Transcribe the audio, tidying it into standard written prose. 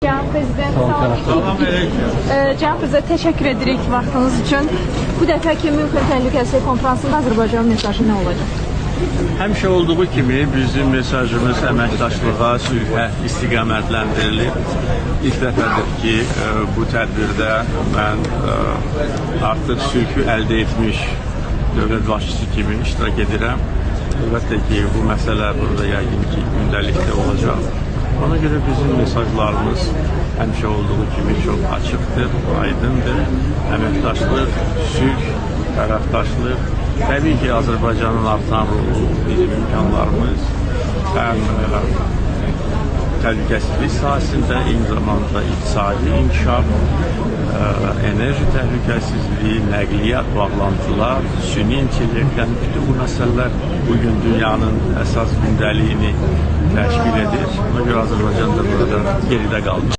Cənab Prezident, Salam aleyküm. Cənab Prezident, təşəkkür edirik vaxtınız üçün. Bu dəfəki Münxen Təhlükəsizlik Konfransında Azərbaycanın mesajı nə olacaq? Həmişə olduğu kimi bizim mesajımız əməkdaşlığa, sülhə istiqamətləndirilib. İlk dəfədir ki, bu tədbirdə mən artıq sülhü əldə etmiş dövlət başçısı kimi iştirak edirəm. Əlbəttə ki, bu məsələ burada yəqin ki, gündəlikdə olacaq. Ona görə bizim mesajlarımız həmişə olduğu kimi çox açıqdır, aydındır. Əməkdaşlıq, sülh, tərəfdaşlıq, təbii ki, Azərbaycanın artan rolu, bizim imkanlarımız həm təhlükəsizlik sahəsində, eyni zamanda iqtisadi inkişaf, enerji təhlükəsizliyi, nəqliyyat, bağlantılar, süni intellekt, yəni bütün bu məsələlər bugün dünyanın əsas gündəliyini təşkil edir. Ona görə Azərbaycan da burada geridə qalmış.